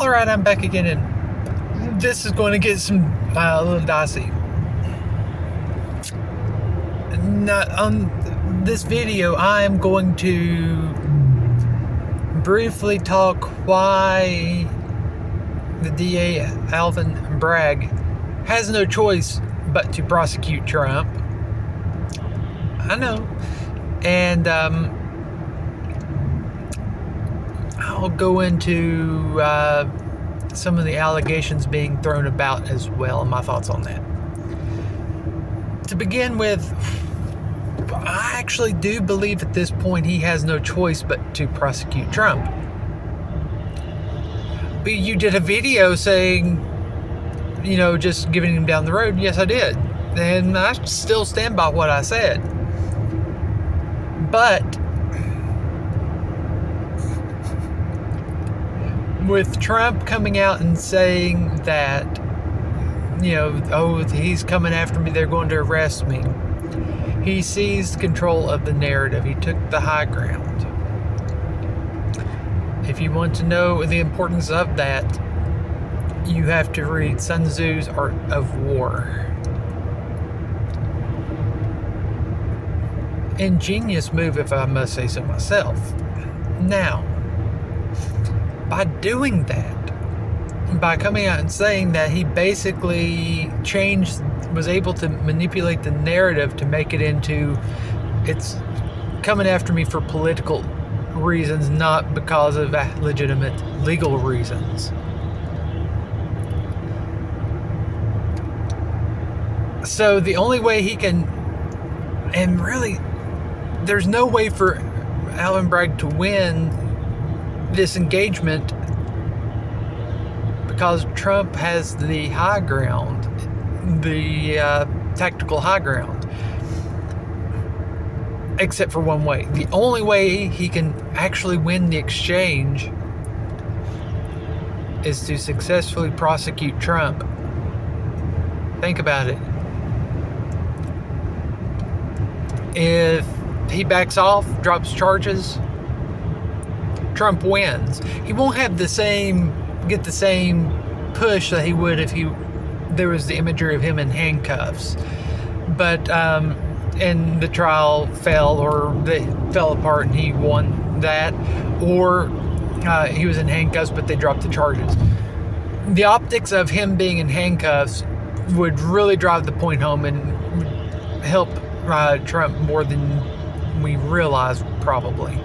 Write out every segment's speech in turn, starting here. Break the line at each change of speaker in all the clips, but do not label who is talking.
Alright, I'm back again, and this is going to get a little dicey. On this video, I am going to briefly talk why the DA, Alvin Bragg, has no choice but to prosecute Trump. I know. And I'll go into some of the allegations being thrown about as well, and my thoughts on that. To begin with, I actually do believe at this point he has no choice but to prosecute Trump. But you did a video saying, just giving him down the road. Yes, I did. And I still stand by what I said. But with Trump coming out and saying that, he's coming after me, they're going to arrest me, he seized control of the narrative. He took the high ground. If you want to know the importance of that, you have to read Sun Tzu's Art of War. Ingenious move, if I must say so myself. Now, by doing that, by coming out and saying that he basically was able to manipulate the narrative to make it into, it's coming after me for political reasons, not because of legitimate legal reasons. So the only way he can, and really, there's no way for Alvin Bragg to win this engagement because Trump has the high ground, the tactical high ground, except for one way. The only way he can actually win the exchange is to successfully prosecute Trump. Think about it. If he backs off, drops charges, Trump wins. He won't have get the same push that he would if there was the imagery of him in handcuffs. But and the trial fell, or they fell apart and he won that, or he was in handcuffs but they dropped the charges. The optics of him being in handcuffs would really drive the point home and help Trump more than we realize, probably.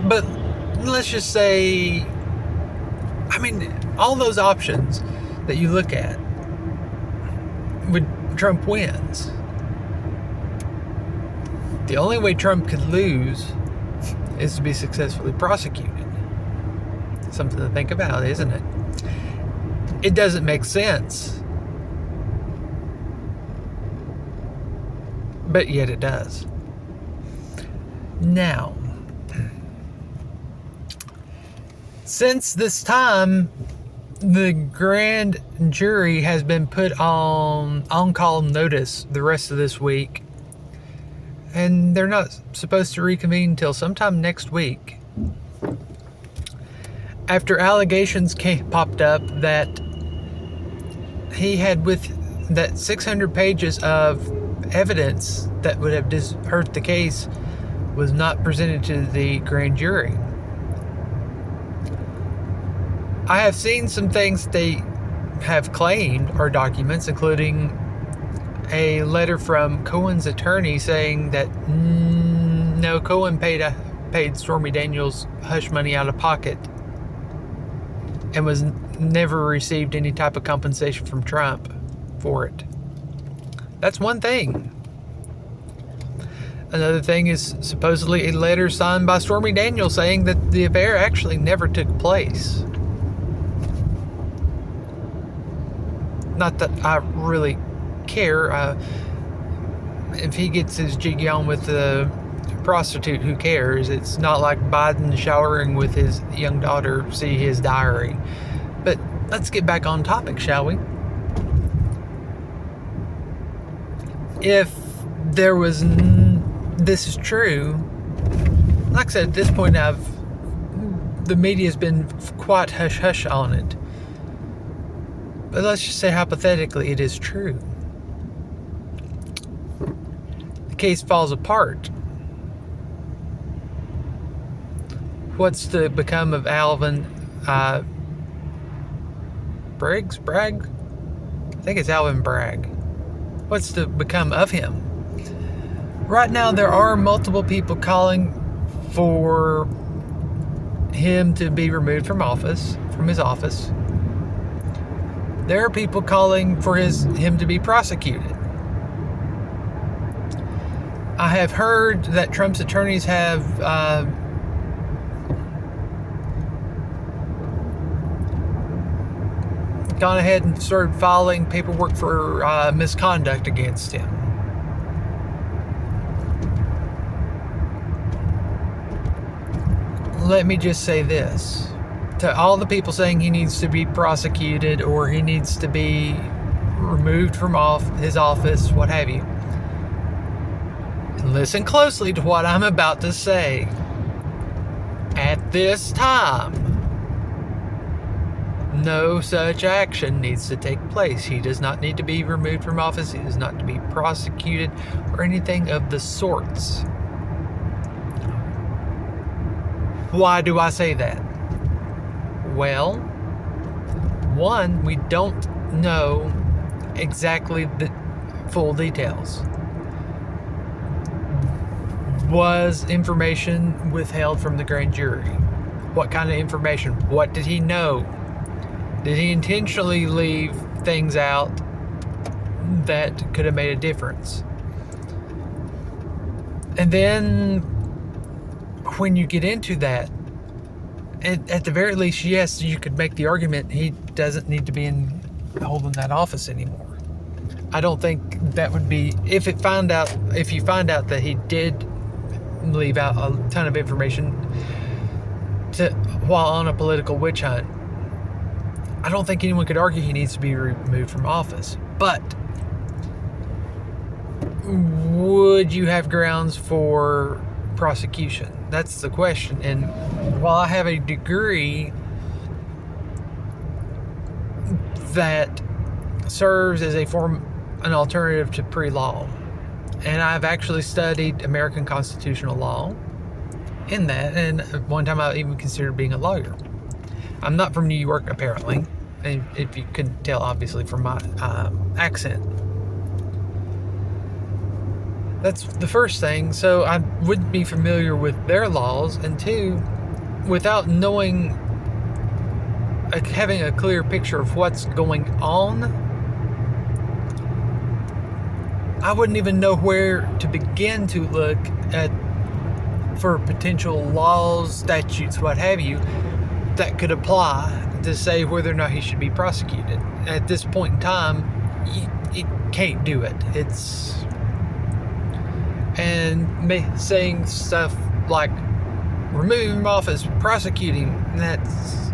But let's just say, all those options that you look at, Trump wins. The only way Trump could lose is to be successfully prosecuted. Something to think about, isn't it? It doesn't make sense, but yet it does. Now, since this time, the grand jury has been put on-call notice the rest of this week, and they're not supposed to reconvene until sometime next week. After allegations popped up that he had that 600 pages of evidence that would have hurt the case was not presented to the grand jury. I have seen some things they have claimed are documents, including a letter from Cohen's attorney saying that no, Cohen paid Stormy Daniels hush money out of pocket and was never received any type of compensation from Trump for it. That's one thing. Another thing is supposedly a letter signed by Stormy Daniels saying that the affair actually never took place. Not that I really care. If he gets his jig on with the prostitute, who cares? It's not like Biden showering with his young daughter, see his diary. But let's get back on topic, shall we? If there was this is true, like I said, at this point I've the media's been quite hush-hush on it. But let's just say hypothetically it is true. The case falls apart. What's to become of Alvin Bragg? I think it's Alvin Bragg. What's to become of him? Right now, there are multiple people calling for him to be removed from his office. There are people calling for him to be prosecuted. I have heard that Trump's attorneys have gone ahead and started filing paperwork for misconduct against him. Let me just say this. To all the people saying he needs to be prosecuted or he needs to be removed from his office, what have you, listen closely to what I'm about to say. At this time, no such action needs to take place. He does not need to be removed from office. He does not need to be prosecuted or anything of the sorts. Why do I say that? Well, one, we don't know exactly the full details. Was information withheld from the grand jury? What kind of information? What did he know? Did he intentionally leave things out that could have made a difference? And then when you get into that, at the very least, yes, you could make the argument he doesn't need to be holding that office anymore. I don't think that would be, if you find out that he did leave out a ton of information while on a political witch hunt, I don't think anyone could argue he needs to be removed from office. But would you have grounds for prosecution? That's the question. And while I have a degree that serves as an alternative to pre-law, and I've actually studied American constitutional law in that, and one time I even considered being a lawyer. I'm not from New York, apparently, if you couldn't tell, obviously, from my accent. That's the first thing. So I wouldn't be familiar with their laws, and two, without knowing, having a clear picture of what's going on, I wouldn't even know where to begin to look at for potential laws, statutes, what have you, that could apply to say whether or not he should be prosecuted. At this point in time, you can't do it. And saying stuff like removing him office, prosecuting, that's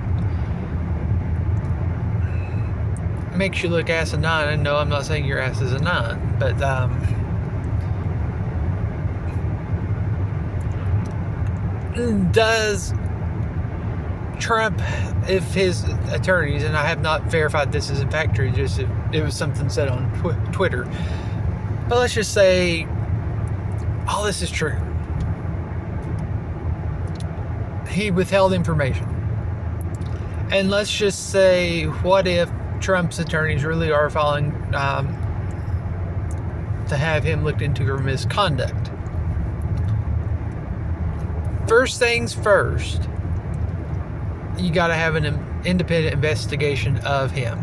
makes you look asinine. And no, I'm not saying your ass is a nine, but does Trump, if his attorneys, and I have not verified this is in fact true, just it was something said on Twitter, but let's just say all this is true. He withheld information. And let's just say, what if Trump's attorneys really are filing to have him looked into for misconduct? First things first, you got to have an independent investigation of him.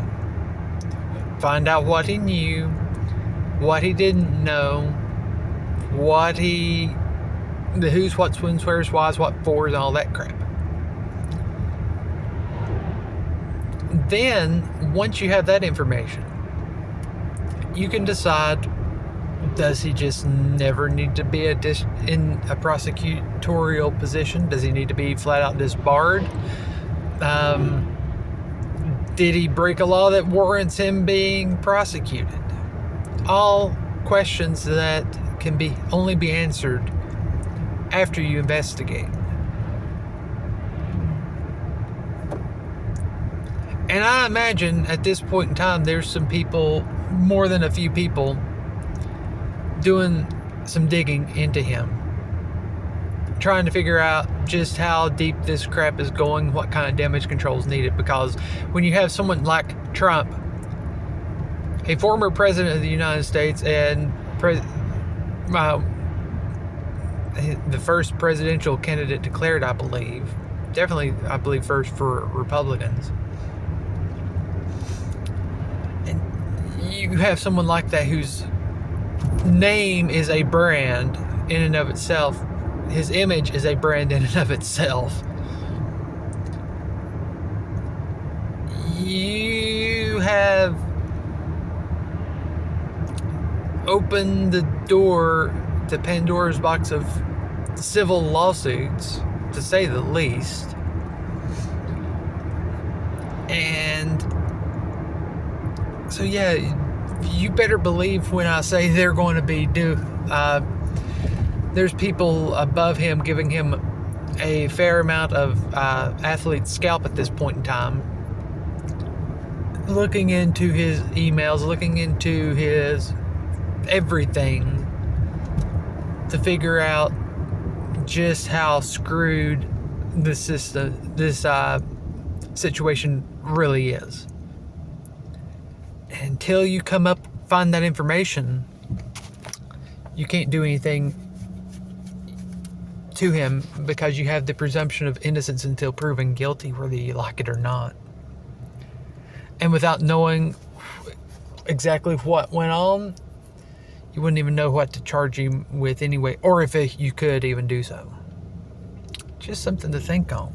Find out what he knew, what he didn't know, the who's, what's, when's, where's, why's, what for's, and all that crap. Then, once you have that information, you can decide, does he just never need to be in a prosecutorial position? Does he need to be flat out disbarred? Did he break a law that warrants him being prosecuted? All questions that can only be answered after you investigate. And I imagine at this point in time, there's some people, more than a few people, doing some digging into him, trying to figure out just how deep this crap is going, what kind of damage control is needed. Because when you have someone like Trump, a former president of the United States and the first presidential candidate declared, I believe, definitely, I believe, first for Republicans. And you have someone like that whose name is a brand in and of itself. His image is a brand in and of itself. You have opened the door to Pandora's box of civil lawsuits, to say the least. And so, yeah, you better believe when I say they're going to be there's people above him giving him a fair amount of athlete's scalp at this point in time, looking into his emails, looking into his everything to figure out just how screwed this situation really is. Until you find that information, you can't do anything to him, because you have the presumption of innocence until proven guilty, whether you like it or not. And without knowing exactly what went on, you wouldn't even know what to charge him with anyway, or if you could even do so. Just something to think on.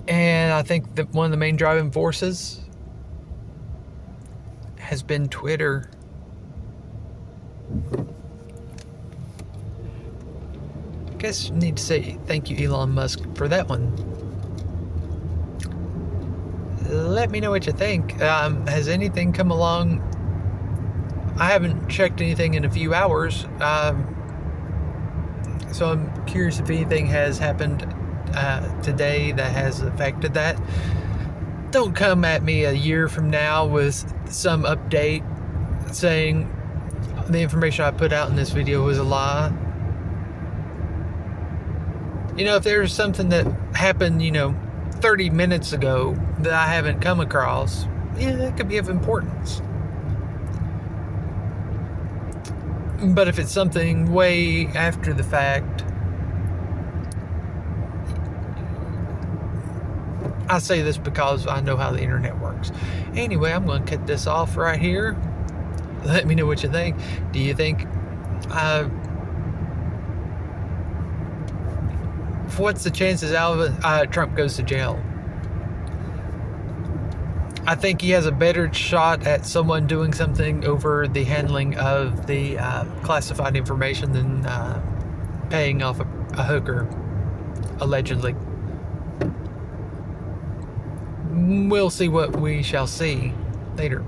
And I think that one of the main driving forces has been Twitter. I guess you need to say thank you, Elon Musk, for that one. Let me know what you think. Has anything come along? I haven't checked anything in a few hours, so I'm curious if anything has happened today that has affected that. Don't come at me a year from now with some update saying the information I put out in this video was a lie. If there's something that happened, 30 minutes ago that I haven't come across, that could be of importance. But if it's something way after the fact, I say this because I know how the internet works. Anyway, I'm going to cut this off right here. Let me know what you think. Do you think what's the chances Trump goes to jail? I think he has a better shot at someone doing something over the handling of the classified information than paying off a hooker, allegedly. We'll see what we shall see later.